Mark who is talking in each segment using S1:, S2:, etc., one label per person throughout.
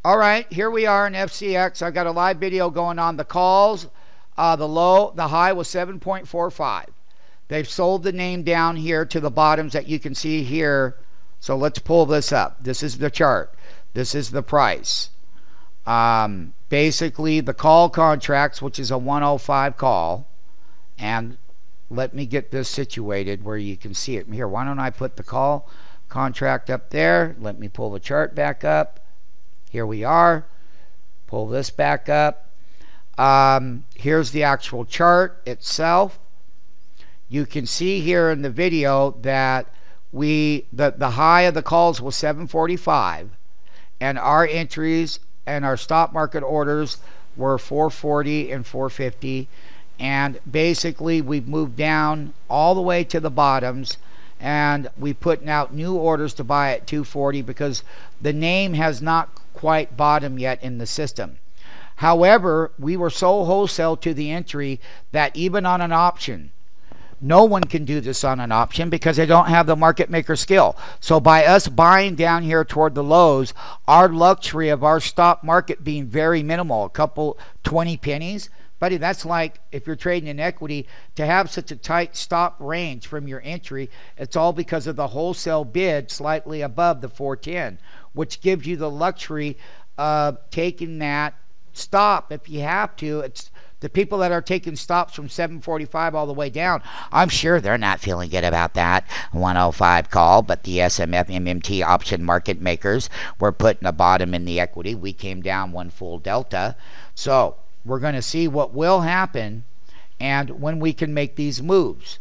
S1: All right, here we are in FCX. I got a live video going on the calls. The high was 7.45. They've sold the name down here to the bottoms that you can see here. So let's pull this up. This is the chart. This is the price. Basically, the call contracts, which is a 105 call. And let me get this situated where you can see it. Here, why don't I put the call contract up there? Let me pull the chart back up. Here we are. Pull this back up. Here's the actual chart itself. You can see here in the video that the high of the calls was 745, and our entries and our stop market orders were 440 and 450, and basically we've moved down all the way to the bottoms, and we putting out new orders to buy at 240 because the name has not quite bottomed yet in the system. However, we were so wholesale to the entry that even on an option, no one can do this on an option because they don't have the market maker skill. So by us buying down here toward the lows, our luxury of our stop market being very minimal, a couple 20 pennies, buddy, that's like if you're trading in equity, to have such a tight stop range from your entry, it's all because of the wholesale bid slightly above the 410, which gives you the luxury of taking that stop if you have to. It's the people that are taking stops from 745 all the way down. I'm sure they're not feeling good about that 105 call, but the SMF MMT option market makers were putting a bottom in the equity. We came down one full delta. So we're going to see what will happen and when we can make these moves.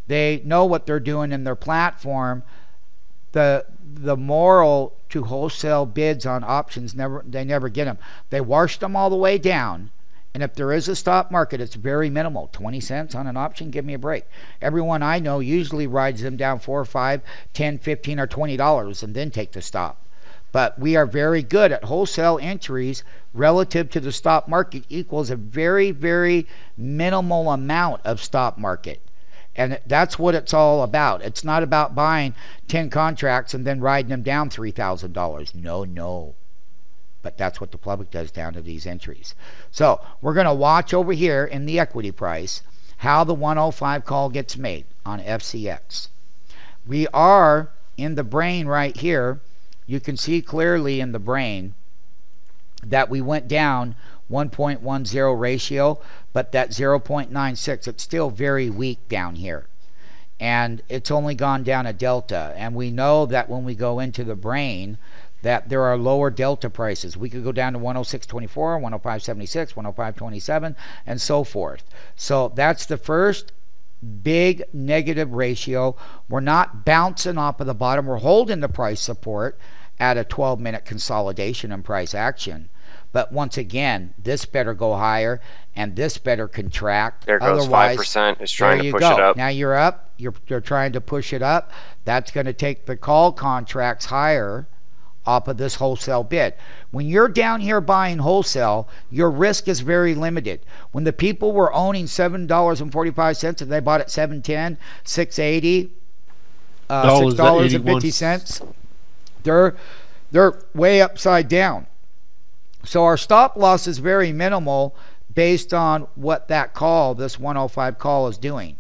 S1: They know what they're doing in their platform. The moral to wholesale bids on options, they never get them. They wash them all the way down, and if there is a stop market, it's very minimal. 20 cents on an option, give me a break. Everyone I know usually rides them down 4 or 5, 10, 15, or $20 and then take the stop. But we are very good at wholesale entries relative to the stop market equals a very, very minimal amount of stop market. And that's what it's all about. It's not about buying 10 contracts and then riding them down $3,000. No. But that's what the public does down to these entries. So we're going to watch over here in the equity price how the 105 call gets made on FCX. We are in the brain right here. You can see clearly in the brain that we went down 1.10 ratio, but that 0.96, it's still very weak down here. And it's only gone down a delta. And we know that when we go into the brain, that there are lower delta prices. We could go down to 106.24, 105.76, 105.27, and so forth. So that's the first big negative ratio. We're not bouncing off of the bottom. We're holding the price support at a 12-minute consolidation and price action. But once again, this better go higher and this better contract.
S2: There goes 5%. It's trying to push it up.
S1: Now you're up. You're trying to push it up. That's going to take the call contracts higher off of this wholesale bid. When you're down here buying wholesale, your risk is very limited. When the people were owning $7.45 and they bought at $7.10, $6.80, $6.50, they're way upside down. So our stop loss is very minimal based on what that call, this 105 call, is doing.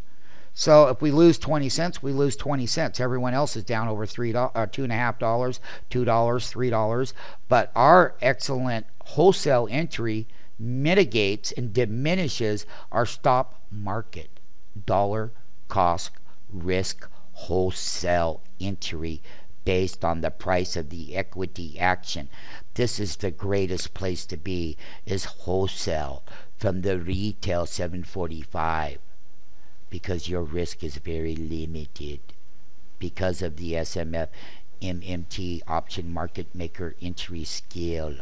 S1: So if we lose 20 cents, we lose 20 cents. Everyone else is down over $2.50, $2, $3. But our excellent wholesale entry mitigates and diminishes our stop market dollar cost risk wholesale entry based on the price of the equity action. This is the greatest place to be, is wholesale from the retail 745, because your risk is very limited because of the SMF MMT option market maker entry skill.